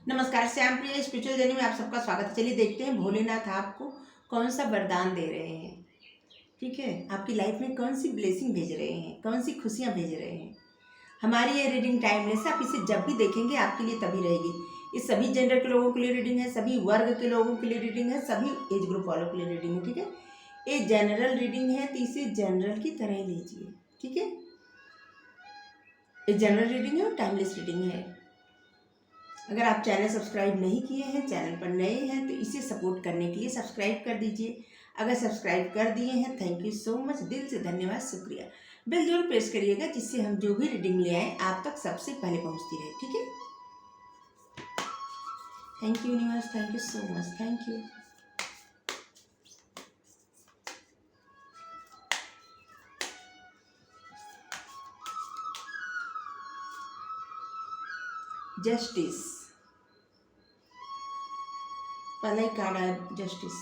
नमस्कार, श्याम प्रिय spiritual journey में आप सबका स्वागत है। चलिए देखते हैं भोलेनाथ आपको कौन सा वरदान दे रहे हैं। ठीक है, आपकी लाइफ में कौन सी ब्लेसिंग भेज रहे हैं, कौन सी खुशियाँ भेज रहे हैं। हमारी ये रीडिंग टाइमलेस है, आप इसे जब भी देखेंगे आपके लिए तभी रहेगी। ये सभी जेंडर के लोगों के लिए रीडिंग है, सभी वर्ग के लोगों के लिए रीडिंग है, सभी एज ग्रुप वालों के लिए रीडिंग है। ठीक है, ये जनरल रीडिंग है तो इसे जनरल की तरह ही लीजिए। ठीक है, ये जनरल रीडिंग है और टाइमलेस रीडिंग है। अगर आप चैनल सब्सक्राइब नहीं किए हैं, चैनल पर नए हैं, तो इसे सपोर्ट करने के लिए सब्सक्राइब कर दीजिए। अगर सब्सक्राइब कर दिए हैं, थैंक यू सो मच, दिल से धन्यवाद, शुक्रिया। बेल जरूर प्रेस करिएगा जिससे हम जो भी रीडिंग ले आए आप तक सबसे पहले पहुंचती रहे। ठीक है, thank you universe, thank you so much, thank you. Justice, पहला ही कार्ड आया जस्टिस।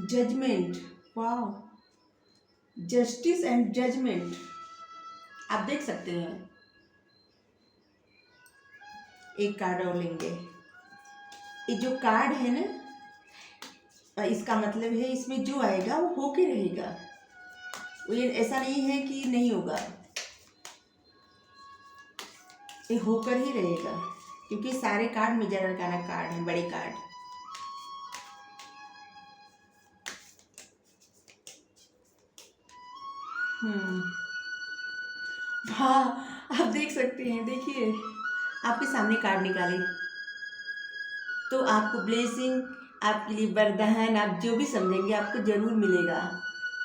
जजमेंट, वाह, जस्टिस एंड जजमेंट आप देख सकते हैं। एक कार्ड और लेंगे। ये जो कार्ड है ना, इसका मतलब है इसमें जो आएगा वो होके रहेगा। वो ये ऐसा नहीं है कि नहीं होगा, ये होकर ही रहेगा, क्योंकि सारे कार्ड मेजर अरकाना कार्ड हैं, बड़े कार्ड। हाँ, आप देख सकते हैं, देखिए आपके सामने कार्ड निकाले तो आपको ब्लेसिंग, आपके लिए वरदान, आप जो भी समझेंगे आपको जरूर मिलेगा।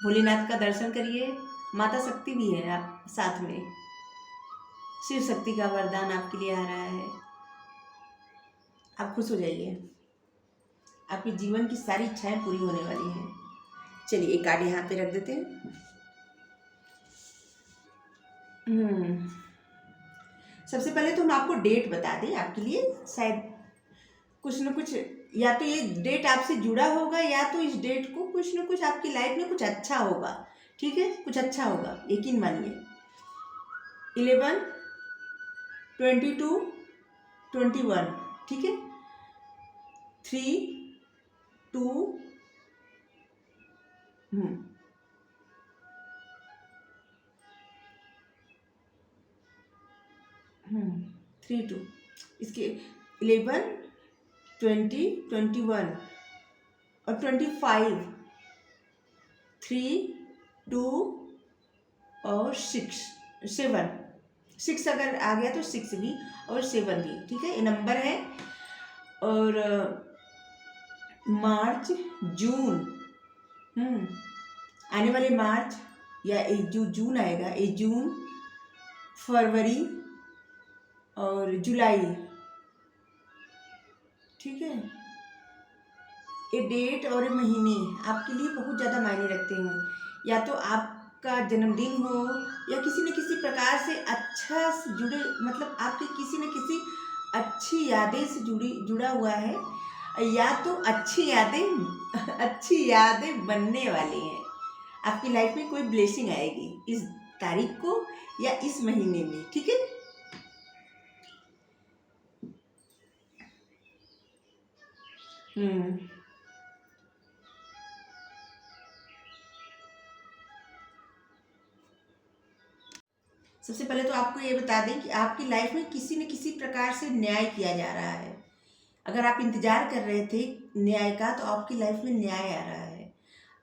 भोलेनाथ का दर्शन करिए, माता शक्ति भी है आप साथ में, शिव शक्ति का वरदान आपके लिए आ रहा है। आप खुश हो जाइए, आपके जीवन की सारी इच्छाएं पूरी होने वाली हैं। चलिए एक कार्ड यहाँ पे रख देते हैं। सबसे पहले तो हम आपको डेट बता दें, आपके लिए शायद कुछ न कुछ, या तो ये डेट आपसे जुड़ा होगा या तो इस डेट को कुछ न कुछ आपकी लाइफ में कुछ अच्छा होगा। ठीक है, कुछ अच्छा होगा, यकीन मानिए। 11, 22, 21, ठीक है, 3, 2, 3, 2, इसके 11, 20, 21 और 25, 3, 2 और 6, 7, 6 अगर आ गया तो 6 भी और 7 भी। ठीक है, ये नंबर है। और मार्च, जून, आने वाले मार्च या जो जून आएगा, ये जून, फरवरी और जुलाई। ठीक है, ये डेट और ये महीने आपके लिए बहुत ज़्यादा मायने रखते हैं। या तो आपका जन्मदिन हो या किसी न किसी प्रकार से अच्छा से जुड़े, मतलब आपके किसी न किसी अच्छी यादें से जुड़ा हुआ है, या तो अच्छी यादें बनने वाली हैं। आपकी लाइफ में कोई ब्लेसिंग आएगी इस तारीख को या इस महीने में। ठीक है, सबसे पहले तो आपको ये बता दें कि आपकी लाइफ में किसी न किसी प्रकार से न्याय किया जा रहा है। अगर आप इंतजार कर रहे थे न्याय का, तो आपकी लाइफ में न्याय आ रहा है।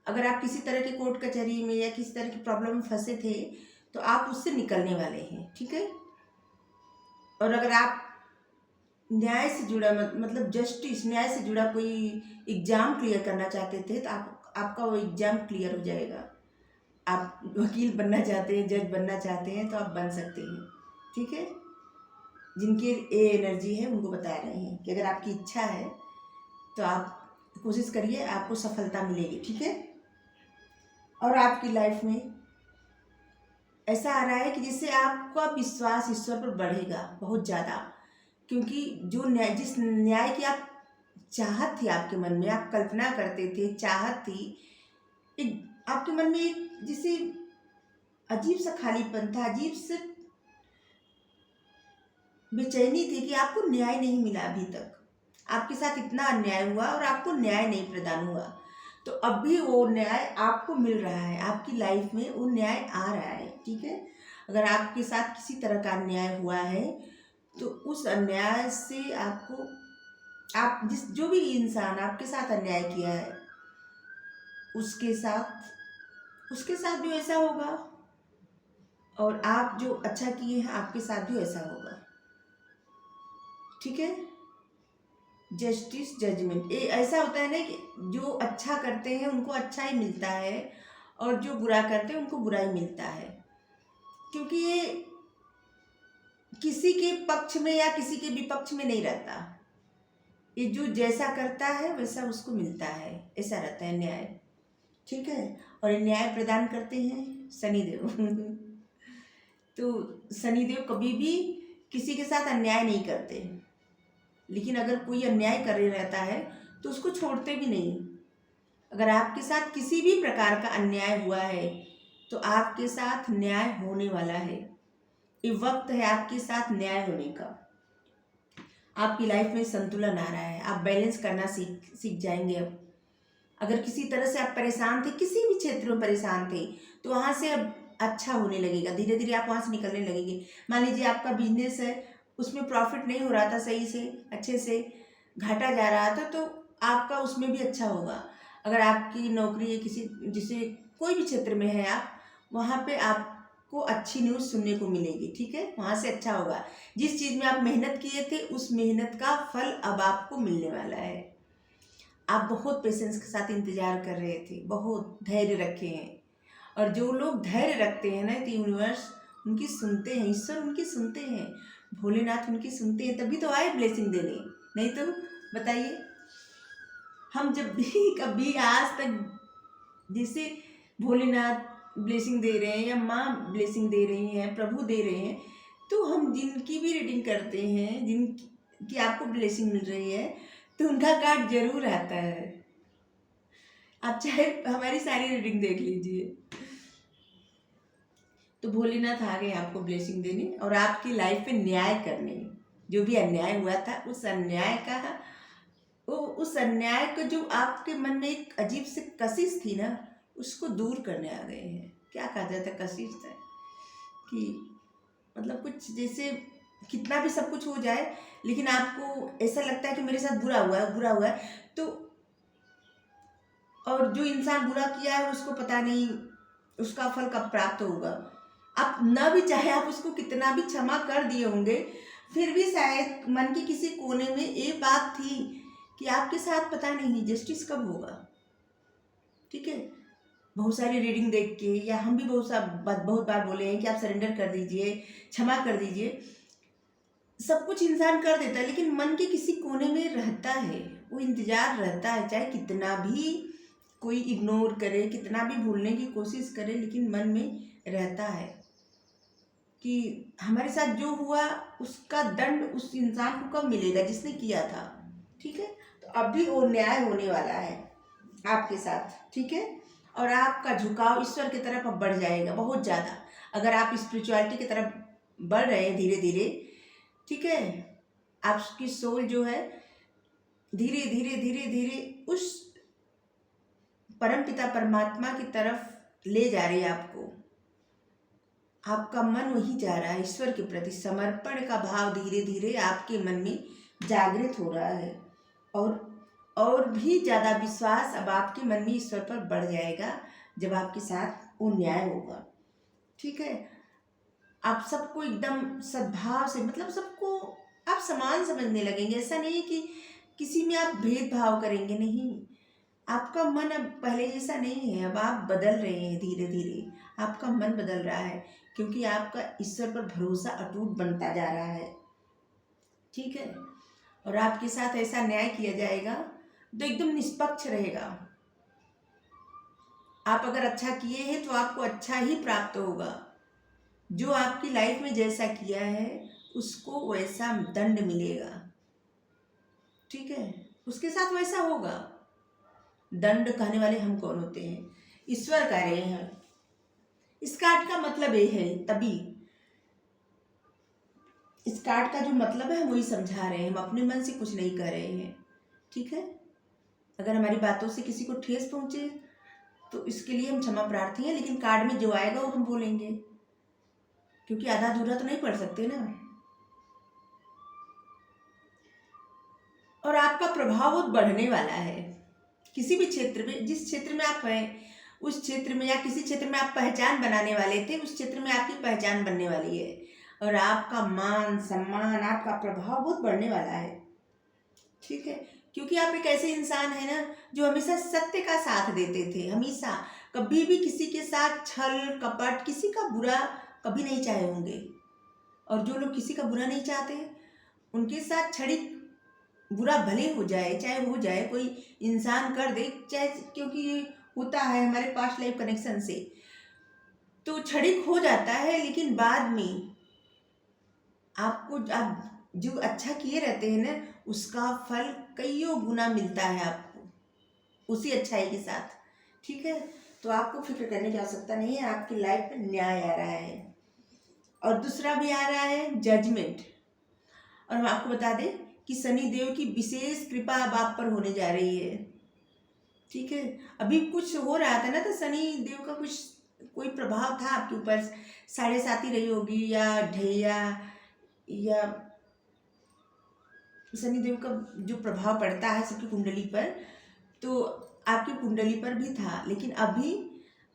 अगर आप किसी तरह के कोर्ट कचहरी में या किसी तरह की प्रॉब्लम में फंसे थे, तो आप उससे निकलने वाले हैं। ठीक है, और अगर आप न्याय से जुड़ा, मतलब जस्टिस, न्याय से जुड़ा कोई एग्ज़ाम क्लियर करना चाहते थे, तो आपका वो एग्ज़ाम क्लियर हो जाएगा। आप वकील बनना चाहते हैं, जज बनना चाहते हैं, तो आप बन सकते हैं। ठीक है, जिनकी ए एनर्जी है उनको बता रहे हैं कि अगर आपकी इच्छा है तो आप कोशिश करिए, आपको सफलता मिलेगी। ठीक है, और आपकी लाइफ में ऐसा आ रहा है कि जिससे आपका विश्वास ईश्वर पर बढ़ेगा बहुत ज़्यादा, क्योंकि जो जिस न्याय की आप चाहत थी, आपके मन में आप कल्पना करते थे, चाहत थी, एक आपके मन में एक जिसे अजीब सा खालीपन था, अजीब से बेचैनी थी कि आपको न्याय नहीं मिला अभी तक, आपके साथ इतना अन्याय हुआ और आपको न्याय नहीं प्रदान हुआ। तो अब भी वो न्याय आपको मिल रहा है, आपकी लाइफ में वो न्याय आ रहा है। ठीक है, अगर आपके साथ किसी तरह का अन्याय हुआ है तो उस अन्याय से आपको, आप जिस जो भी इंसान आपके साथ अन्याय किया है उसके साथ भी ऐसा होगा, और आप जो अच्छा किए हैं आपके साथ भी ऐसा होगा। ठीक है, जस्टिस जजमेंट ये ऐसा होता है ना कि जो अच्छा करते हैं उनको अच्छा ही मिलता है, और जो बुरा करते हैं उनको बुरा ही मिलता है। क्योंकि ये किसी के पक्ष में या किसी के विपक्ष में नहीं रहता, ये जो जैसा करता है वैसा उसको मिलता है, ऐसा रहता है न्याय। ठीक है, और ये न्याय प्रदान करते हैं शनिदेव तो शनिदेव कभी भी किसी के साथ अन्याय नहीं करते, लेकिन अगर कोई अन्याय कर रहता है तो उसको छोड़ते भी नहीं। अगर आपके साथ किसी भी प्रकार का अन्याय हुआ है तो आपके साथ न्याय होने वाला है, ये वक्त है आपके साथ न्याय होने का। आपकी लाइफ में संतुलन आ रहा है, आप बैलेंस करना सीख सीख जाएंगे अब। अगर किसी तरह से आप परेशान थे, किसी भी क्षेत्र में परेशान थे, तो वहाँ से अब अच्छा होने लगेगा, धीरे धीरे आप वहाँ से निकलने लगेंगे। मान लीजिए आपका बिजनेस है, उसमें प्रॉफिट नहीं हो रहा था सही से, अच्छे से घाटा जा रहा था, तो आपका उसमें भी अच्छा होगा। अगर आपकी नौकरी है किसी, जिसे कोई भी क्षेत्र में है आप, वहाँ पे आपको अच्छी न्यूज़ सुनने को मिलेगी। ठीक है, वहाँ से अच्छा होगा। जिस चीज़ में आप मेहनत किए थे उस मेहनत का फल अब आपको मिलने वाला है। आप बहुत पेशेंस के साथ इंतजार कर रहे थे, बहुत धैर्य रखे हैं, और जो लोग धैर्य रखते हैं ना तो यूनिवर्स उनकी सुनते हैं, ईश्वर उनकी सुनते हैं, भोलेनाथ उनकी सुनते हैं, तभी तो आए ब्लेसिंग देने। नहीं तो बताइए, हम जब भी कभी आज तक जैसे भोलेनाथ ब्लेसिंग दे रहे हैं या माँ ब्लेसिंग दे रही हैं, प्रभु दे रहे हैं, तो हम जिनकी भी रीडिंग करते हैं, जिनकी आपको ब्लेसिंग मिल रही है, तो उनका कार्ड जरूर आता है। आप चाहे हमारी सारी रीडिंग देख लीजिए, तो भोलेनाथ आ गए आपको ब्लेसिंग देने और आपकी लाइफ में न्याय करने। जो भी अन्याय हुआ था उस अन्याय का, वो उस अन्याय को जो आपके मन में एक अजीब से कशिश थी ना, उसको दूर करने आ गए हैं। क्या कहा जाता है, कशिश था कि मतलब कुछ जैसे कितना भी सब कुछ हो जाए, लेकिन आपको ऐसा लगता है कि मेरे साथ बुरा हुआ है, बुरा हुआ है, तो और जो इंसान बुरा किया है उसको पता नहीं उसका फल कब प्राप्त होगा। आप न भी चाहे, आप उसको कितना भी क्षमा कर दिए होंगे, फिर भी शायद मन के किसी कोने में ये बात थी कि आपके साथ पता नहीं जस्टिस कब होगा। ठीक है, बहुत सारी रीडिंग देख के, या हम भी बहुत बार बोले हैं कि आप सरेंडर कर दीजिए, क्षमा कर दीजिए। सब कुछ इंसान कर देता है, लेकिन मन के किसी कोने में रहता है, वो इंतजार रहता है, चाहे कितना भी कोई इग्नोर करे, कितना भी भूलने की कोशिश करे, लेकिन मन में रहता है कि हमारे साथ जो हुआ उसका दंड उस इंसान को कब मिलेगा जिसने किया था। ठीक है, तो अब भी वो न्याय होने वाला है आपके साथ। ठीक है, और आपका झुकाव ईश्वर की तरफ अब बढ़ जाएगा बहुत ज़्यादा। अगर आप स्पिरिचुअलिटी की तरफ बढ़ रहे हैं धीरे धीरे, ठीक है, आपकी सोल जो है धीरे धीरे धीरे धीरे उस परमपिता परमात्मा की तरफ ले जा रही है आपको। आपका मन वही जा रहा है, ईश्वर के प्रति समर्पण का भाव धीरे धीरे आपके मन में जागृत हो रहा है, और भी ज़्यादा विश्वास अब आपके मन में ईश्वर पर बढ़ जाएगा जब आपके साथ वो न्याय होगा। ठीक है, आप सबको एकदम सद्भाव से, मतलब सबको आप समान समझने लगेंगे। ऐसा नहीं कि किसी में आप भेदभाव करेंगे, नहीं। आपका मन अब पहले जैसा नहीं है, अब आप बदल रहे हैं धीरे धीरे, आपका मन बदल रहा है, क्योंकि आपका ईश्वर पर भरोसा अटूट बनता जा रहा है। ठीक है, और आपके साथ ऐसा न्याय किया जाएगा तो एकदम निष्पक्ष रहेगा। आप अगर अच्छा किए हैं तो आपको अच्छा ही प्राप्त होगा। जो आपकी लाइफ में जैसा किया है उसको वैसा दंड मिलेगा। ठीक है, उसके साथ वैसा होगा। दंड कहने वाले हम कौन होते हैं? ईश्वर कह रहे हैं। इस कार्ड का मतलब ये है, तभी इस कार्ड का जो मतलब है हम वही समझा रहे हैं, हम अपने मन से कुछ नहीं कर रहे हैं। ठीक है, अगर हमारी बातों से किसी को ठेस पहुंचे तो इसके लिए हम क्षमा प्रार्थी हैं, लेकिन कार्ड में जो आएगा वो हम बोलेंगे, क्योंकि आधा अधूरा तो नहीं पढ़ सकते ना। और आपका प्रभाव बहुत बढ़ने वाला है किसी भी क्षेत्र में, जिस क्षेत्र में आप हैं उस क्षेत्र में, या किसी क्षेत्र में आप पहचान बनाने वाले थे उस क्षेत्र में आपकी पहचान बनने वाली है, और आपका मान सम्मान, आपका प्रभाव बहुत बढ़ने वाला है। ठीक है, क्योंकि आप एक ऐसे इंसान है ना जो हमेशा सत्य का साथ देते थे, हमेशा कभी भी किसी के साथ छल कपट, किसी का बुरा कभी नहीं चाहे होंगे। और जो लोग किसी का बुरा नहीं चाहते उनके साथ क्षणिक बुरा भले हो जाए, चाहे हो जाए, कोई इंसान कर दे चाहे, क्योंकि ये होता है हमारे पास्ट लाइफ कनेक्शन से, तो क्षणिक हो जाता है, लेकिन बाद में आपको आप जो अच्छा किए रहते हैं ना उसका फल कईयों गुना मिलता है आपको उसी अच्छाई के साथ। ठीक है, तो आपको फिक्र करने की आवश्यकता नहीं है, आपकी लाइफ में न्याय आ रहा है। और दूसरा भी आ रहा है जजमेंट। और हम आपको बता दें कि शनि देव की विशेष कृपा अब आप पर होने जा रही है। ठीक है, अभी कुछ हो रहा था ना, तो शनि देव का कुछ कोई प्रभाव था आपके ऊपर, साढ़े साती रही होगी या ढैया, या शनिदेव का जो प्रभाव पड़ता है सबकी कुंडली पर, तो आपकी कुंडली पर भी था, लेकिन अभी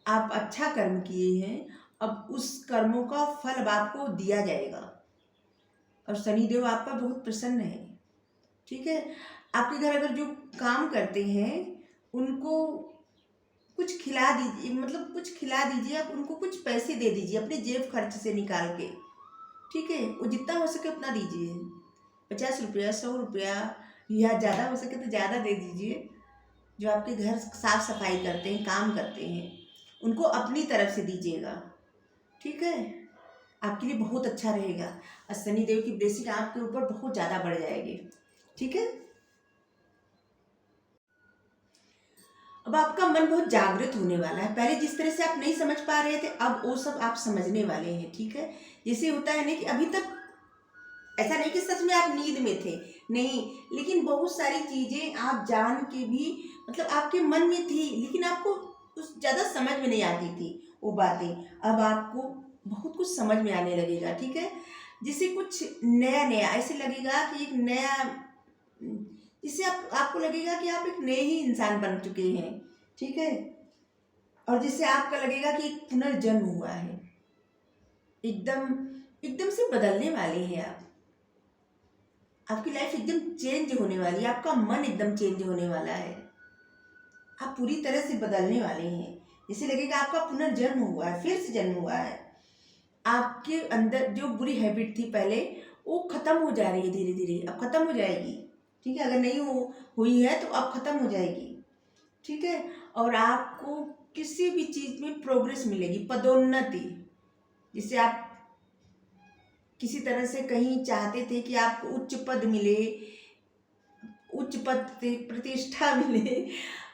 आप अच्छा कर्म किए हैं, अब उस कर्मों का फल अब आपको दिया जाएगा, और शनिदेव आप पर बहुत प्रसन्न है। ठीक है, आपके घर अगर जो काम करते हैं उनको कुछ खिला दीजिए, मतलब कुछ खिला दीजिए, आप उनको कुछ पैसे दे दीजिए अपने जेब खर्च से निकाल के। ठीक है, वो जितना हो सके उतना दीजिए, 50 रुपया 100 रुपया, या ज़्यादा हो सके तो ज़्यादा दे दीजिए। जो आपके घर साफ सफाई करते हैं, काम करते हैं, उनको अपनी तरफ से दीजिएगा। ठीक है, आपके लिए बहुत अच्छा रहेगा, और शनि देव की ब्लेसिंग आपके ऊपर बहुत ज़्यादा बढ़ जाएगी। ठीक है, अब आपका मन बहुत जागृत होने वाला है। पहले जिस तरह से आप नहीं समझ पा रहे थे अब वो सब आप समझने वाले हैं। ठीक है, जैसे होता है ना कि अभी तक ऐसा नहीं कि सच में आप नींद में थे, नहीं, लेकिन बहुत सारी चीज़ें आप जान के भी, मतलब आपके मन में थी लेकिन आपको कुछ ज़्यादा समझ में नहीं आती थी वो बातें, अब आपको बहुत कुछ समझ में आने लगेगा। ठीक है, जिसे कुछ नया नया ऐसे लगेगा कि एक नया, जिससे आपको लगेगा कि आप एक नए ही इंसान बन चुके हैं। ठीक है, और जिससे आपका लगेगा कि एक पुनर्जन्म हुआ है, एकदम एकदम से बदलने वाले हैं आप, आपकी लाइफ एकदम चेंज होने वाली है, आपका मन एकदम चेंज होने वाला है, आप पूरी तरह से बदलने वाले हैं। जैसे लगेगा आपका पुनर्जन्म हुआ है, फिर से जन्म हुआ है, आपके अंदर जो बुरी हैबिट थी पहले वो खत्म हो जा रही है, धीरे धीरे अब खत्म हो जाएगी। ठीक है, अगर नहीं हुई है तो अब खत्म हो जाएगी। ठीक है, और आपको किसी भी चीज़ में प्रोग्रेस मिलेगी, पदोन्नति, जिससे आप किसी तरह से कहीं चाहते थे कि आपको उच्च पद मिले, उच्च पद प्रतिष्ठा मिले,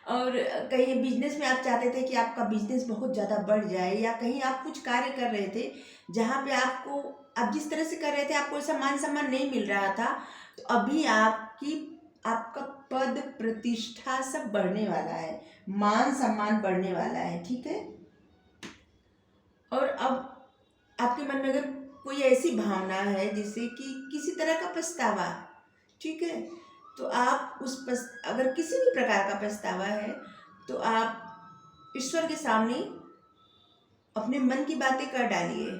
और कहीं बिजनेस में आप चाहते थे कि आपका बिजनेस बहुत ज़्यादा बढ़ जाए, या कहीं आप कुछ कार्य कर रहे थे जहाँ पे आपको, आप जिस तरह से कर रहे थे आपको ऐसा मान सम्मान नहीं मिल रहा था, तो अभी आपका पद प्रतिष्ठा सब बढ़ने वाला है, मान सम्मान बढ़ने वाला है। ठीक है, और अब आपके मन में अगर कोई ऐसी भावना है जैसे कि किसी तरह का पछतावा, ठीक है, तो आप अगर किसी भी प्रकार का पछतावा है तो आप ईश्वर के सामने अपने मन की बातें कर डालिए,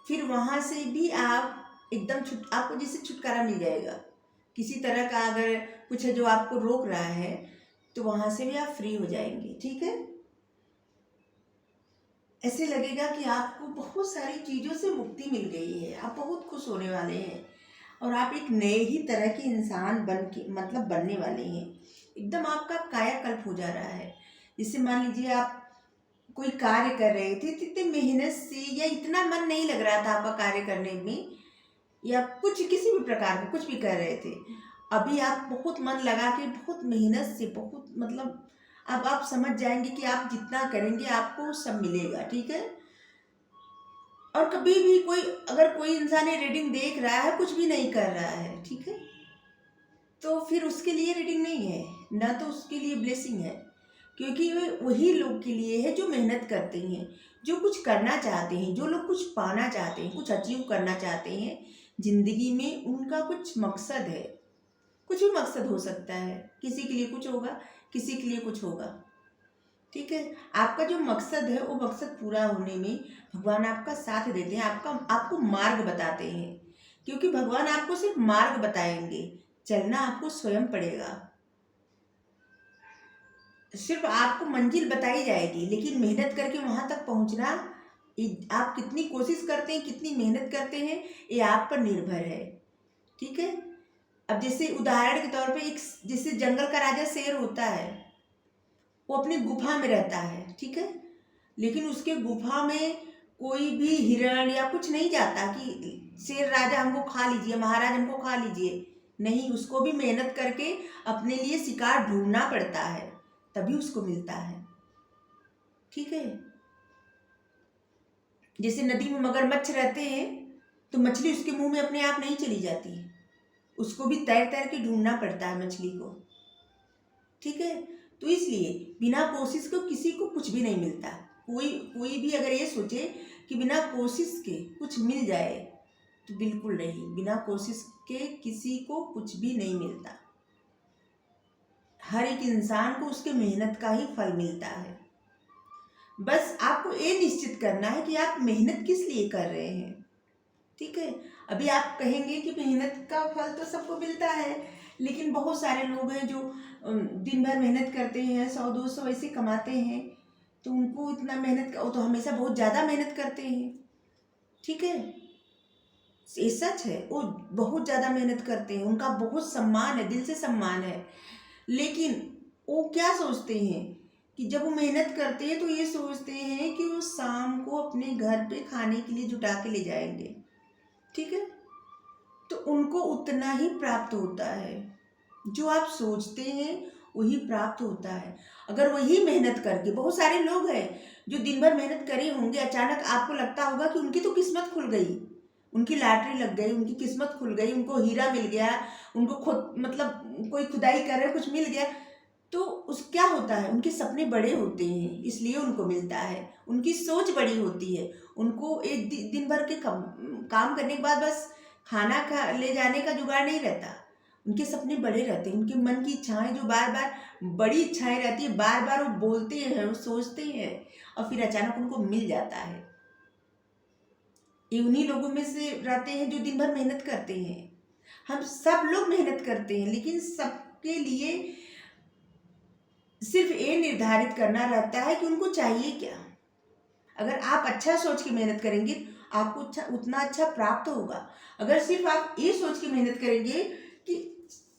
फिर वहाँ से भी आप एकदम आपको जिससे छुटकारा मिल जाएगा। किसी तरह का अगर कुछ है जो आपको रोक रहा है तो वहाँ से भी आप फ्री हो जाएंगे। ठीक है, ऐसे लगेगा कि आपको बहुत सारी चीज़ों से मुक्ति मिल गई है, आप बहुत खुश होने वाले हैं, और आप एक नए ही तरह के इंसान मतलब बनने वाले हैं। एकदम आपका कायाकल्प हो जा रहा है। जैसे मान लीजिए आप कोई कार्य कर रहे थे तो इतने मेहनत से, या इतना मन नहीं लग रहा था आपका कार्य करने में, या कुछ किसी भी प्रकार का कुछ भी कर रहे थे, अभी आप बहुत मन लगा के बहुत मेहनत से, बहुत मतलब अब आप समझ जाएंगे कि आप जितना करेंगे आपको सब मिलेगा, ठीक है। और कभी भी कोई, अगर कोई इंसान ये रीडिंग देख रहा है कुछ भी नहीं कर रहा है, ठीक है, तो फिर उसके लिए रीडिंग नहीं है, ना तो उसके लिए ब्लेसिंग है। क्योंकि वे वही लोग के लिए है जो मेहनत करते हैं, जो कुछ करना चाहते हैं, जो लोग कुछ पाना चाहते हैं, कुछ अचीव करना चाहते हैं जिंदगी में। उनका कुछ मकसद है, कुछ भी मकसद हो सकता है, किसी के लिए कुछ होगा, किसी के लिए कुछ होगा, ठीक है। आपका जो मकसद है वो मकसद पूरा होने में भगवान आपका साथ देते हैं, आपको मार्ग बताते हैं। क्योंकि भगवान आपको सिर्फ मार्ग बताएंगे, चलना आपको स्वयं पड़ेगा। सिर्फ आपको मंजिल बताई जाएगी, लेकिन मेहनत करके वहां तक पहुंचना, आप कितनी कोशिश करते हैं, कितनी मेहनत करते हैं, ये आप पर निर्भर है, ठीक है। अब जैसे उदाहरण के तौर पे एक, जैसे जंगल का राजा शेर होता है, वो अपनी गुफा में रहता है, ठीक है, लेकिन उसके गुफा में कोई भी हिरण या कुछ नहीं जाता कि शेर राजा हमको खा लीजिए, महाराज हमको खा लीजिए। नहीं, उसको भी मेहनत करके अपने लिए शिकार ढूंढना पड़ता है, तभी उसको मिलता है, ठीक है। जैसे नदी में मगरमच्छ रहते हैं तो मछली उसके मुंह में अपने आप नहीं चली जाती, उसको भी तैर तैर के ढूंढना पड़ता है मछली को, ठीक है। तो इसलिए बिना कोशिश को किसी को कुछ भी नहीं मिलता। कोई कोई भी अगर ये सोचे कि बिना कोशिश के कुछ मिल जाए, तो बिल्कुल नहीं, बिना कोशिश के किसी को कुछ भी नहीं मिलता। हर एक इंसान को उसके मेहनत का ही फल मिलता है। बस आपको ये निश्चित करना है कि आप मेहनत किस लिए कर रहे हैं, ठीक है। अभी आप कहेंगे कि मेहनत का फल तो सबको मिलता है, लेकिन बहुत सारे लोग हैं जो दिन भर मेहनत करते हैं, 100-200 ऐसे कमाते हैं, तो उनको इतना मेहनत वो तो हमेशा बहुत ज़्यादा मेहनत करते हैं, ठीक है, ये सच है। वो बहुत ज़्यादा मेहनत करते हैं, उनका बहुत सम्मान है, दिल से सम्मान है। लेकिन वो क्या सोचते हैं कि जब वो मेहनत करते हैं तो ये सोचते हैं कि वो शाम को अपने घर पे खाने के लिए जुटा के ले जाएंगे, ठीक है। तो उनको उतना ही प्राप्त होता है, जो आप सोचते हैं वही प्राप्त होता है। अगर वही मेहनत करके, बहुत सारे लोग हैं जो दिन भर मेहनत करे होंगे, अचानक आपको लगता होगा कि उनकी तो किस्मत खुल गई, उनकी लॉटरी लग गई, उनकी किस्मत खुल गई, उनको हीरा मिल गया, उनको खुद मतलब कोई खुदाई कर रहे कुछ मिल गया। तो उस क्या होता है, उनके सपने बड़े होते हैं इसलिए उनको मिलता है, उनकी सोच बड़ी होती है। उनको एक दिन भर के काम करने के बाद बस खाना खा ले जाने का जुगाड़ नहीं रहता, उनके सपने बड़े रहते हैं, उनके मन की इच्छाएं जो बार बार, बड़ी इच्छाएं रहती है, बार बार वो बोलते हैं, वो सोचते हैं, और फिर अचानक उनको मिल जाता है। ये उन्हीं लोगों में से रहते हैं जो दिन भर मेहनत करते हैं। हम सब लोग मेहनत करते हैं, लेकिन सबके लिए सिर्फ ये निर्धारित करना रहता है कि उनको चाहिए क्या। अगर आप अच्छा सोच के मेहनत करेंगे आपको उतना अच्छा प्राप्त होगा। अगर सिर्फ आप ये सोच के मेहनत करेंगे कि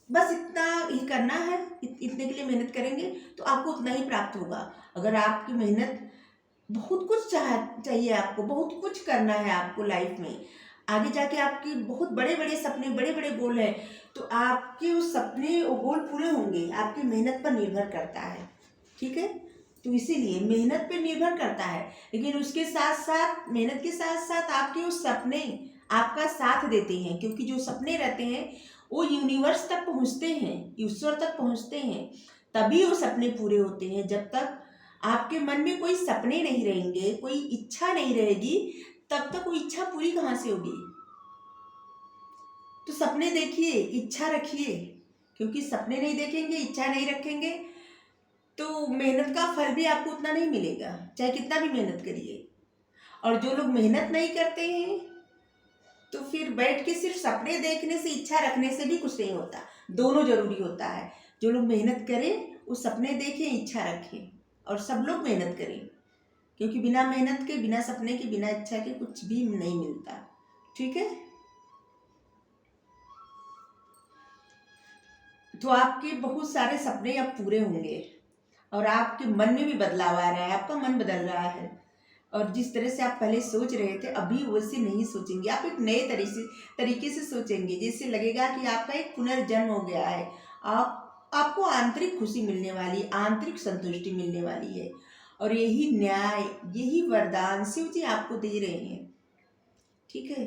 बस इतना ही करना है, इतने के लिए मेहनत करेंगे, तो आपको उतना ही प्राप्त होगा। अगर आपकी मेहनत, बहुत कुछ चाहिए आपको, बहुत कुछ करना है आपको लाइफ में, आगे जाके आपके बहुत बड़े बड़े सपने, बड़े बड़े गोल हैं, तो आपके उस सपने और गोल पूरे होंगे आपकी मेहनत पर निर्भर करता है, ठीक है। तो इसीलिए मेहनत पे निर्भर करता है, लेकिन उसके साथ साथ, मेहनत के साथ साथ आपके उस सपने आपका साथ देते हैं। क्योंकि जो सपने रहते हैं वो यूनिवर्स तक पहुंचते हैं, ईश्वर तक पहुंचते हैं, तभी वो सपने पूरे होते हैं। जब तक आपके मन में कोई सपने नहीं रहेंगे, कोई इच्छा नहीं रहेगी, तब तक वो इच्छा पूरी कहाँ से होगी। तो सपने देखिए, इच्छा रखिए, क्योंकि सपने नहीं देखेंगे, इच्छा नहीं रखेंगे, तो मेहनत का फल भी आपको उतना नहीं मिलेगा, चाहे कितना भी मेहनत करिए। और जो लोग मेहनत नहीं करते हैं, तो फिर बैठ के सिर्फ सपने देखने से, इच्छा रखने से भी कुछ नहीं होता, दोनों जरूरी होता है। जो लोग मेहनत करें वो सपने देखें, इच्छा रखें, और सब लोग मेहनत करें, क्योंकि बिना मेहनत के, बिना सपने के, बिना इच्छा के कुछ भी नहीं मिलता, ठीक है। तो आपके बहुत सारे सपने अब पूरे होंगे, और आपके मन में भी बदलाव आ रहा है, आपका मन बदल रहा है, और जिस तरह से आप पहले सोच रहे थे अभी वैसे नहीं सोचेंगे, आप एक नए तरीके से सोचेंगे, जिससे लगेगा कि आपका एक पुनर्जन्म हो गया है, आप आपको आंतरिक खुशी मिलने वाली, आंतरिक संतुष्टि मिलने वाली है। और यही न्याय, यही वरदान शिव जी आपको दे रहे हैं। ठीक है,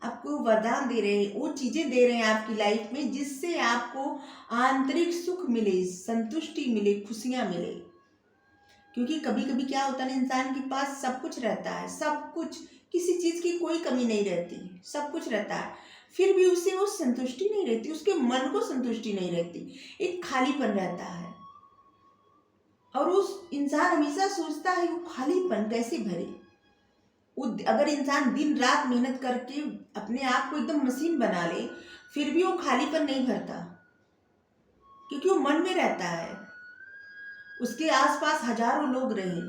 आपको वरदान दे रहे हैं, वो चीजें दे रहे हैं आपकी लाइफ में जिससे आपको आंतरिक सुख मिले, संतुष्टि मिले, खुशियां मिले। क्योंकि कभी कभी क्या होता है ना, इंसान के पास सब कुछ रहता है, सब कुछ, किसी चीज की कोई कमी नहीं रहती, सब कुछ रहता है, फिर भी उसे वो संतुष्टि नहीं रहती, उसके मन को संतुष्टि नहीं रहती, एक खालीपन रहता है। और उस इंसान हमेशा सोचता है वो खालीपन कैसे भरे। वो अगर इंसान दिन रात मेहनत करके अपने आप को एकदम मशीन बना ले, फिर भी वो खालीपन नहीं भरता, क्योंकि वो मन में रहता है, उसके आसपास हजारों लोग रहे,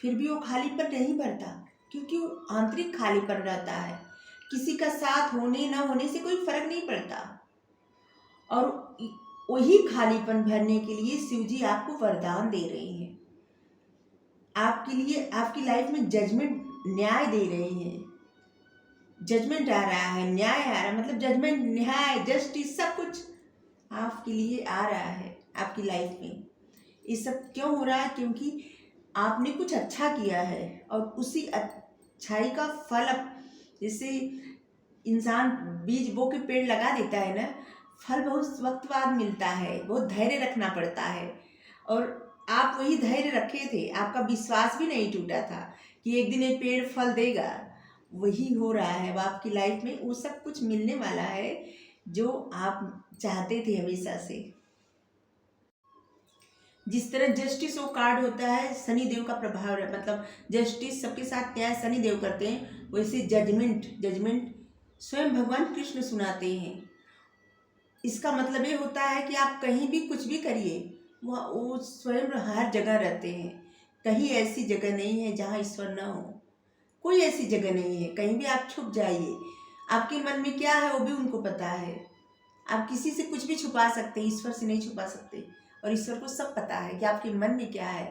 फिर भी वो खालीपन नहीं भरता, क्योंकि वो आंतरिक खालीपन रहता है। किसी का साथ होने ना होने से कोई फर्क नहीं पड़ता। और वही खालीपन भरने के लिए शिव जी आपको वरदान दे रहे हैं, आपके लिए, आपकी लाइफ में जजमेंट, न्याय दे रहे हैं। जजमेंट आ रहा है, न्याय आ रहा है, मतलब जजमेंट, न्याय, जस्टिस, सब कुछ आपके लिए आ रहा है आपकी लाइफ में। ये सब क्यों हो रहा है? क्योंकि आपने कुछ अच्छा किया है, और उसी अच्छाई का फल अब, जैसे इंसान बीज बो के पेड़ लगा देता है ना, फल बहुत वक्त बाद मिलता है, बहुत धैर्य रखना पड़ता है। और आप वही धैर्य रखे थे, आपका विश्वास भी नहीं टूटा था कि एक दिन ये पेड़ फल देगा। वही हो रहा है अब आपकी लाइफ में, वो सब कुछ मिलने वाला है जो आप चाहते थे हमेशा से। जिस तरह जस्टिस वो कार्ड होता है, शनि देव का प्रभाव है, मतलब जस्टिस, सबके साथ न्याय शनि देव करते हैं, वैसे जजमेंट, जजमेंट स्वयं भगवान कृष्ण सुनाते हैं। इसका मतलब ये होता है कि आप कहीं भी कुछ भी करिए, वो स्वयं हर जगह रहते हैं। कहीं ऐसी जगह नहीं है जहाँ ईश्वर ना हो, कोई ऐसी जगह नहीं है, कहीं भी आप छुप जाइए, आपके मन में क्या है वो भी उनको पता है। आप किसी से कुछ भी छुपा सकते हैं, ईश्वर से नहीं छुपा सकते। और ईश्वर को सब पता है कि आपके मन में क्या है,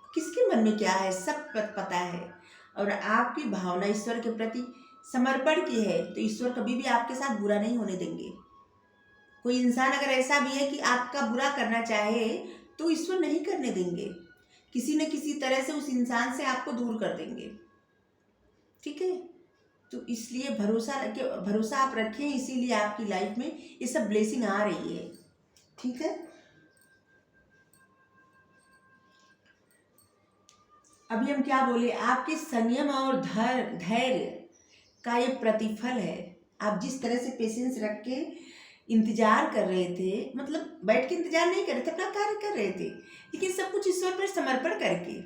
किसके मन में क्या है, सब पता है। और आपकी भावना ईश्वर के प्रति समर्पण की है, तो ईश्वर कभी भी आपके साथ बुरा नहीं होने देंगे। कोई इंसान अगर ऐसा भी है कि आपका बुरा करना चाहे, तो ईश्वर नहीं करने देंगे, किसी न किसी तरह से उस इंसान से आपको दूर कर देंगे। ठीक है, तो इसलिए भरोसा रखे, भरोसा आप रखें, इसीलिए आपकी लाइफ में ये सब ब्लेसिंग आ रही है। ठीक है, अभी हम क्या बोले, आपके संयम और धैर्य का ये प्रतिफल है। आप जिस तरह से पेशेंस रख के इंतजार कर रहे थे, मतलब बैठ के इंतजार नहीं कर रहे थे, अपना कार्य कर रहे थे, लेकिन सब कुछ ईश्वर पर समर्पण करके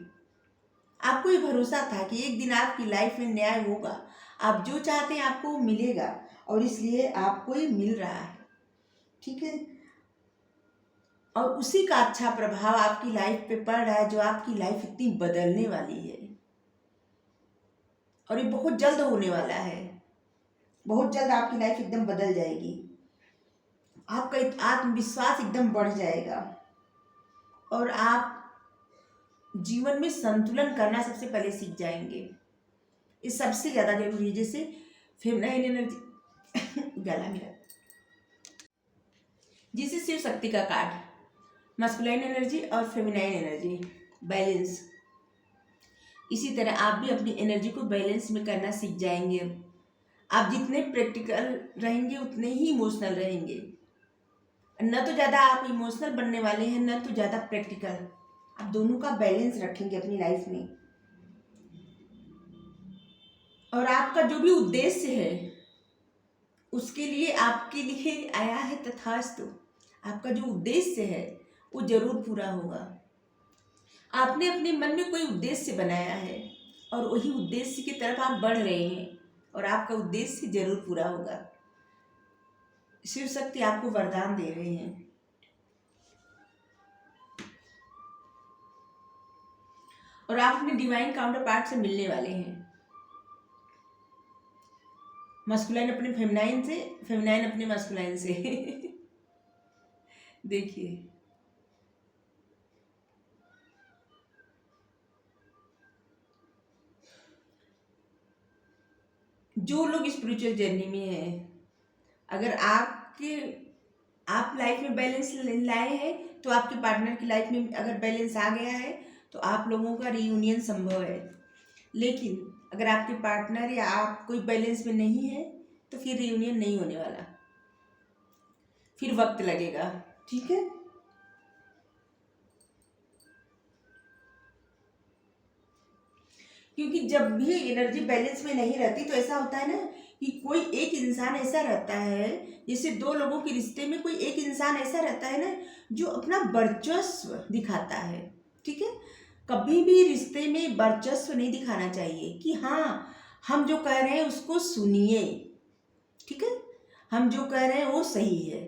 आपको ये भरोसा था कि एक दिन आपकी लाइफ में न्याय होगा, आप जो चाहते हैं आपको मिलेगा, और इसलिए आपको ये मिल रहा है। ठीक है, और उसी का अच्छा प्रभाव आपकी लाइफ पे पड़ रहा है, जो आपकी लाइफ इतनी बदलने वाली है। और ये बहुत जल्द होने वाला है, बहुत जल्द आपकी लाइफ एकदम बदल जाएगी, आपका आत्मविश्वास एकदम बढ़ जाएगा, और आप जीवन में संतुलन करना सबसे पहले सीख जाएंगे। ये सबसे ज़्यादा जरूरी है। जैसे फेमिनाइन एनर्जी गला मेरा, जिसे शिव शक्ति का कार्ड, मस्कुलाइन एनर्जी और फेमिनाइन एनर्जी, बैलेंस। इसी तरह आप भी अपनी एनर्जी को बैलेंस में करना सीख जाएंगे। आप जितने प्रैक्टिकल रहेंगे उतने ही इमोशनल रहेंगे, न तो ज़्यादा आप इमोशनल बनने वाले हैं, न तो ज़्यादा प्रैक्टिकल। आप दोनों का बैलेंस रखेंगे अपनी लाइफ में, और आपका जो भी उद्देश्य है उसके लिए, आपके लिए आया है तथास्तु। आपका जो उद्देश्य है वो जरूर पूरा होगा। आपने अपने मन में कोई उद्देश्य बनाया है, और वही उद्देश्य की तरफ आप बढ़ रहे हैं, और आपका उद्देश्य जरूर पूरा होगा। शिव शक्ति आपको वरदान दे रहे हैं। और आप अपने डिवाइन काउंटर पार्ट से मिलने वाले हैं। मस्कुलाइन अपने फेमिनाइन से, फेमिनाइन अपने मस्कुलाइन से देखिए, जो लोग स्पिरिचुअल जर्नी में हैं, अगर आप लाइफ में बैलेंस लाए हैं तो आपके पार्टनर की लाइफ में अगर बैलेंस आ गया है तो आप लोगों का रियूनियन संभव है। लेकिन अगर आपके पार्टनर या आप कोई बैलेंस में नहीं है तो फिर रियूनियन नहीं होने वाला, फिर वक्त लगेगा। ठीक है। क्योंकि जब भी एनर्जी बैलेंस में नहीं रहती तो ऐसा होता है ना कि कोई एक इंसान ऐसा रहता है, जैसे दो लोगों के रिश्ते में कोई एक इंसान ऐसा रहता है ना जो अपना वर्चस्व दिखाता है। ठीक है। कभी भी रिश्ते में वर्चस्व नहीं दिखाना चाहिए कि हाँ हम जो कह रहे हैं उसको सुनिए। ठीक है। हम जो कह रहे हैं वो सही है,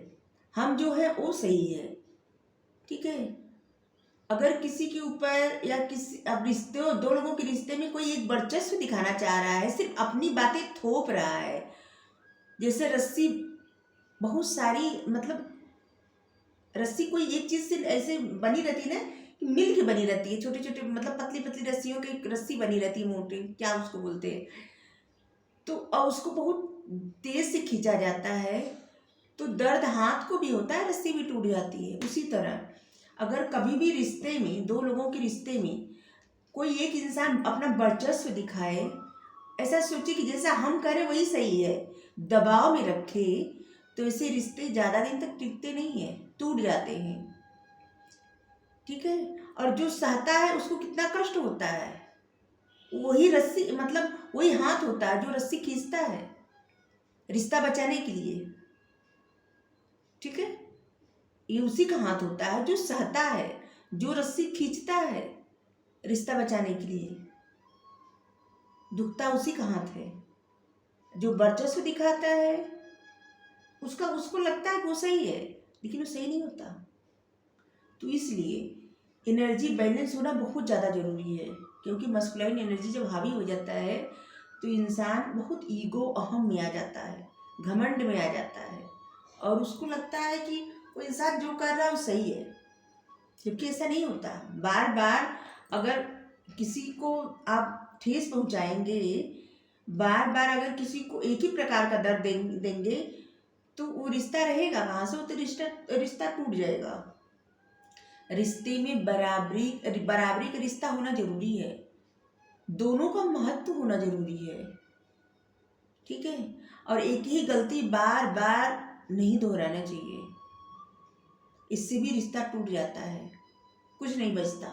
हम जो है वो सही है। ठीक है। अगर किसी के ऊपर या किसी अब रिश्ते दो लोगों के रिश्ते में कोई एक वर्चस्व दिखाना चाह रहा है, सिर्फ अपनी बातें थोप रहा है, जैसे रस्सी बहुत सारी मतलब रस्सी कोई एक चीज से ऐसे बनी रहती है ना कि मिल के बनी रहती है, छोटे छोटे मतलब पतली पतली रस्सियों की एक रस्सी बनी रहती है, मोटी क्या उसको बोलते हैं, तो और उसको बहुत तेज से खींचा जाता है तो दर्द हाथ को भी होता है, रस्सी भी टूट जाती है। उसी तरह अगर कभी भी रिश्ते में दो लोगों के रिश्ते में कोई एक इंसान अपना वर्चस्व दिखाए, ऐसा सोचे कि जैसा हम करें वही सही है, दबाव में रखे, तो ऐसे रिश्ते ज़्यादा दिन तक टिकते नहीं हैं, टूट जाते हैं। ठीक है। और जो सहता है उसको कितना कष्ट होता है, वही रस्सी मतलब वही हाथ होता है जो रस्सी खींचता है रिश्ता बचाने के लिए। ठीक है। ये उसी का हाथ होता है जो सहता है, जो रस्सी खींचता है रिश्ता बचाने के लिए, दुखता उसी का हाथ है। जो वर्चस्व दिखाता है उसका उसको लगता है कि वो सही है, लेकिन वो सही नहीं होता। तो इसलिए एनर्जी बैलेंस होना बहुत ज़्यादा ज़रूरी है, क्योंकि मस्कुलाइन एनर्जी जब हावी हो जाता है तो इंसान बहुत ईगो अहम में आ जाता है, घमंड में आ जाता है, और उसको लगता है कि वो इंसान जो कर रहा है वो सही है, जबकि ऐसा नहीं होता। बार बार अगर किसी को आप ठेस पहुंचाएंगे, बार बार अगर किसी को एक ही प्रकार का दर्द देंगे तो वो रिश्ता रहेगा कहाँ से, वो तो रिश्ता रिश्ता टूट जाएगा। रिश्ते में बराबरी बराबरी का रिश्ता होना जरूरी है, दोनों का महत्व होना जरूरी है। ठीक है। और एक ही गलती बार बार नहीं दोहराना चाहिए, इससे भी रिश्ता टूट जाता है, कुछ नहीं बचता।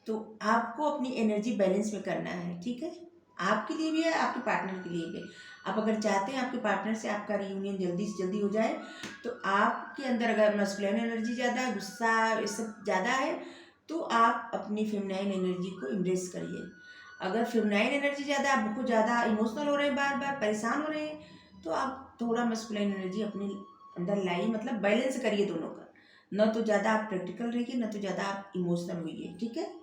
तो आपको अपनी एनर्जी बैलेंस में करना है। ठीक है। आपके लिए भी है, आपके पार्टनर के लिए भी। आप अगर चाहते हैं आपके पार्टनर से आपका रियूनियन जल्दी से जल्दी हो जाए, तो आपके अंदर अगर मस्कुलिन एनर्जी ज़्यादा है, गुस्सा ये सब ज़्यादा है, तो आप अपनी फेमिनाइन एनर्जी को इम्ब्रेस करिए। अगर फेमिनाइन एनर्जी ज़्यादा, आप बहुत ज़्यादा इमोशनल हो रहे हैं, बार बार परेशान हो रहे हैं, तो आप थोड़ा मस्कुलिन एनर्जी अपने अंदर लाइए, मतलब बैलेंस करिए दोनों का। न तो ज़्यादा आप प्रैक्टिकल रहिए, न तो ज़्यादा आप इमोशनल होइए। ठीक है।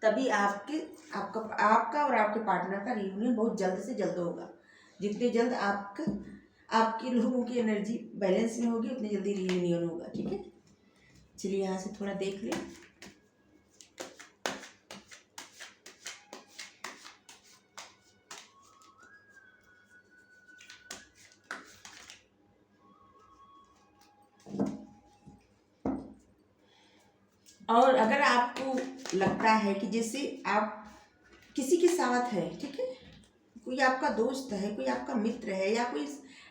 तभी आपका और आपके पार्टनर का रियूनियन बहुत जल्द से जल्द होगा। जितने जल्द आपके लोगों की एनर्जी बैलेंस में होगी उतनी जल्दी रियूनियन होगा। ठीक है। चलिए यहाँ से थोड़ा देख लें। और अगर आपको लगता है कि जैसे आप किसी के साथ है, ठीक है, कोई आपका दोस्त है, कोई आपका मित्र है, या कोई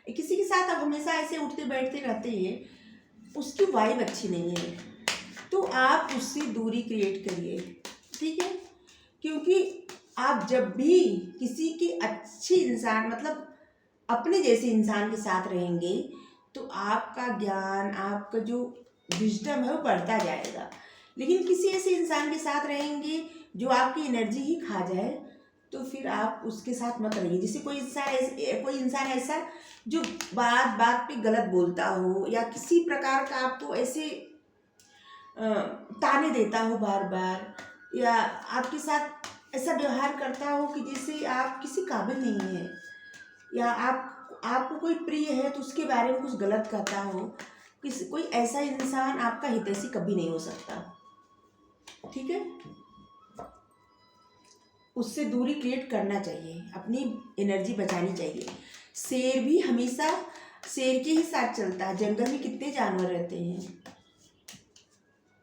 किसी के साथ आप हमेशा ऐसे उठते बैठते रहते हैं, उसकी वाइब अच्छी नहीं है, तो आप उससे दूरी क्रिएट करिए। ठीक है। क्योंकि आप जब भी किसी के अच्छे इंसान मतलब अपने जैसे इंसान के साथ रहेंगे तो आपका ज्ञान, आपका जो विजडम है वो बढ़ता जाएगा। लेकिन किसी ऐसे इंसान के साथ रहेंगे जो आपकी एनर्जी ही खा जाए, तो फिर आप उसके साथ मत रहिए। जैसे कोई इंसान ऐसा जो बात बात पे गलत बोलता हो, या किसी प्रकार का आपको ऐसे ताने देता हो बार बार, या आपके साथ ऐसा व्यवहार करता हो कि जैसे आप किसी काबिल नहीं है, या आपको कोई प्रिय है तो उसके बारे में कुछ गलत कहता हो, कोई ऐसा इंसान आपका हितैषी कभी नहीं हो सकता। ठीक है। उससे दूरी क्रिएट करना चाहिए, अपनी एनर्जी बचानी चाहिए। शेर भी हमेशा शेर के ही साथ चलता है। जंगल में कितने जानवर रहते हैं,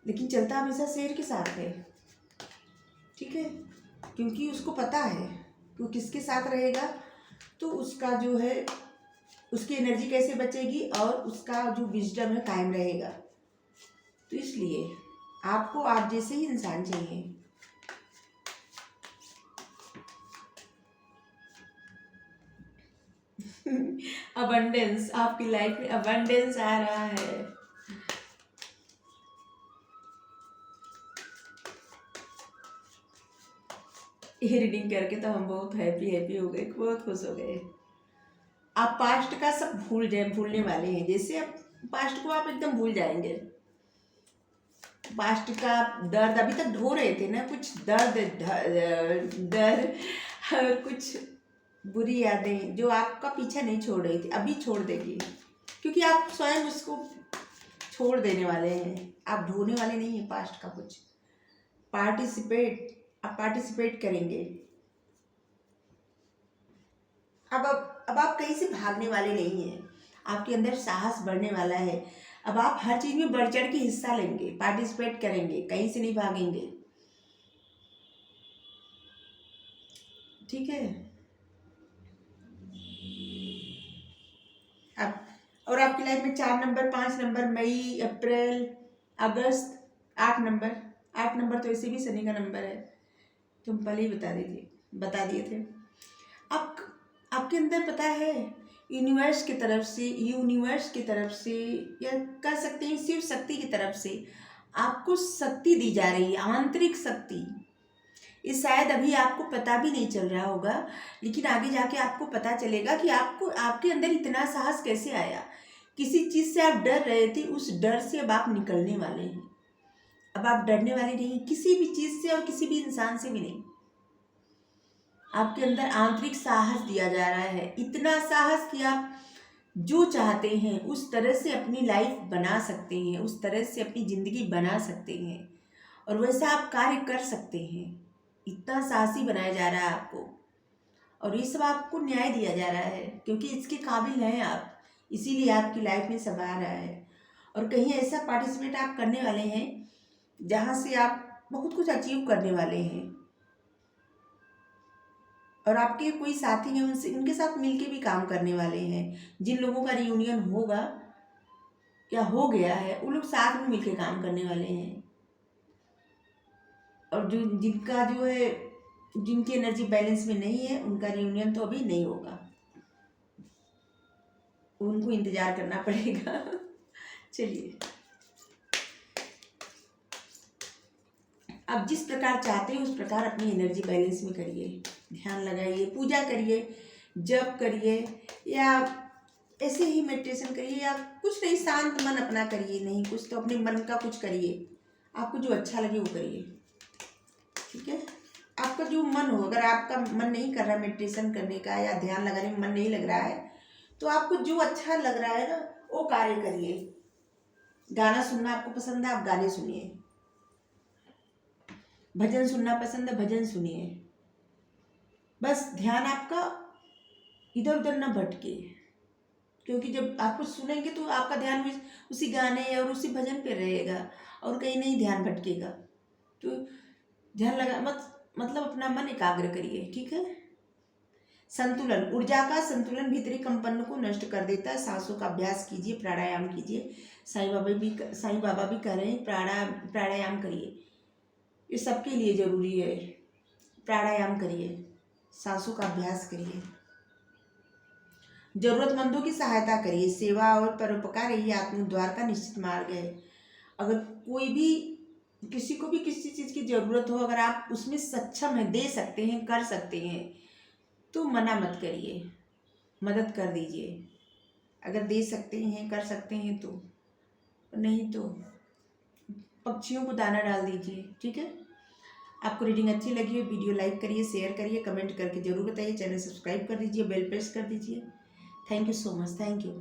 लेकिन चलता हमेशा शेर के साथ है। ठीक है, क्योंकि उसको पता है कि वो किसके साथ रहेगा तो उसका जो है, उसकी एनर्जी कैसे बचेगी और उसका जो विजडम है कायम रहेगा। तो इसलिए आपको आप जैसे ही इंसान चाहिए। अबंडेंस, आपकी लाइफ में अबंडेंस आ रहा है। ये रीडिंग करके तो हम बहुत हैप्पी हो गए, बहुत खुश हो गए। आप पास्ट का सब भूलने वाले हैं। जैसे आप पास्ट को आप एकदम भूल जाएंगे। पास्ट का दर्द अभी तक ढो रहे थे ना, कुछ दर्द और कुछ बुरी यादें जो आपका पीछा नहीं छोड़ रही थी, अभी छोड़ देगी, क्योंकि आप स्वयं उसको छोड़ देने वाले हैं। आप ढोने वाले नहीं हैं पास्ट का कुछ। आप पार्टिसिपेट करेंगे। अब आप कहीं से भागने वाले नहीं हैं। आपके अंदर साहस बढ़ने वाला है। अब आप हर चीज़ में बढ़ चढ़ के हिस्सा लेंगे, पार्टिसिपेट करेंगे, कहीं से नहीं भागेंगे। ठीक है। अब और आपकी लाइफ में 4 नंबर, 5 नंबर, मई, अप्रैल, अगस्त, 8 नंबर तो ऐसे भी शनि का नंबर है। तुम पहले ही बता दिए थे। आप आपके अंदर पता है, यूनिवर्स की तरफ से या कह सकते हैं शिव शक्ति की तरफ से आपको शक्ति दी जा रही है, आंतरिक शक्ति। ये शायद अभी आपको पता भी नहीं चल रहा होगा, लेकिन आगे जाके आपको पता चलेगा कि आपके अंदर इतना साहस कैसे आया। किसी चीज़ से आप डर रहे थे, उस डर से अब आप निकलने वाले हैं। अब आप डरने वाले नहीं हैं किसी भी चीज़ से और किसी भी इंसान से भी नहीं। आपके अंदर आंतरिक साहस दिया जा रहा है, इतना साहस कि आप जो चाहते हैं उस तरह से अपनी लाइफ बना सकते हैं, उस तरह से अपनी ज़िंदगी बना सकते हैं और वैसा आप कार्य कर सकते हैं। इतना साहसी बनाया जा रहा है आपको, और ये सब आपको न्याय दिया जा रहा है क्योंकि इसके काबिल हैं आप, इसीलिए आपकी लाइफ में सब आ रहा है। और कहीं ऐसा पार्टिसिपेट आप करने वाले हैं जहाँ से आप बहुत कुछ अचीव करने वाले हैं। और आपके कोई साथी हैं, उनके साथ मिलके भी काम करने वाले हैं। जिन लोगों का रियूनियन होगा या हो गया है, वो लोग साथ में मिलके काम करने वाले हैं। और जिनकी एनर्जी बैलेंस में नहीं है, उनका रियूनियन तो अभी नहीं होगा, उनको इंतजार करना पड़ेगा। चलिए, आप जिस प्रकार चाहते हैं उस प्रकार अपनी एनर्जी बैलेंस में करिए, ध्यान लगाइए, पूजा करिए, जप करिए, या ऐसे ही मेडिटेशन करिए, या कुछ नहीं, शांत मन अपना करिए। नहीं कुछ तो अपने मन का कुछ करिए, आपको जो अच्छा लगे वो करिए। ठीक है, आपका जो मन हो, अगर आपका मन नहीं कर रहा मेडिटेशन करने का या ध्यान लगाने में मन नहीं लग रहा है, तो आपको जो अच्छा लग रहा है ना वो कार्य करिए। गाना सुनना आपको पसंद है, आप गाने सुनिए। भजन सुनना पसंद है, भजन सुनिए। बस ध्यान आपका इधर उधर ना भटके, क्योंकि जब आप कुछ सुनेंगे तो आपका ध्यान उसी गाने और उसी भजन पे रहेगा और कहीं नहीं ध्यान भटकेगा। तो ध्यान लगा मतलब अपना मन एकाग्र करिए। ठीक है। संतुलन, ऊर्जा का संतुलन भीतरी कंपन को नष्ट कर देता है। सांसों का अभ्यास कीजिए, प्राणायाम कीजिए। साईं बाबा भी कह रहे हैं प्राणायाम करिए, ये सबके लिए ज़रूरी है। प्राणायाम करिए, सांसों का अभ्यास करिए, जरूरतमंदों की सहायता करिए। सेवा और परोपकार यही आत्मोद्धार का निश्चित मार्ग है। अगर कोई भी किसी को भी किसी चीज़ की ज़रूरत हो, अगर आप उसमें सक्षम हैं, दे सकते हैं, कर सकते हैं, तो मना मत करिए, मदद कर दीजिए। अगर दे सकते हैं, कर सकते हैं तो, नहीं तो पक्षियों को दाना डाल दीजिए। ठीक है। आपको रीडिंग अच्छी लगी हो, वीडियो लाइक करिए, शेयर करिए, कमेंट करके जरूर बताइए। चैनल सब्सक्राइब कर दीजिए, बेल प्रेस कर दीजिए। Thank you so much, thank you.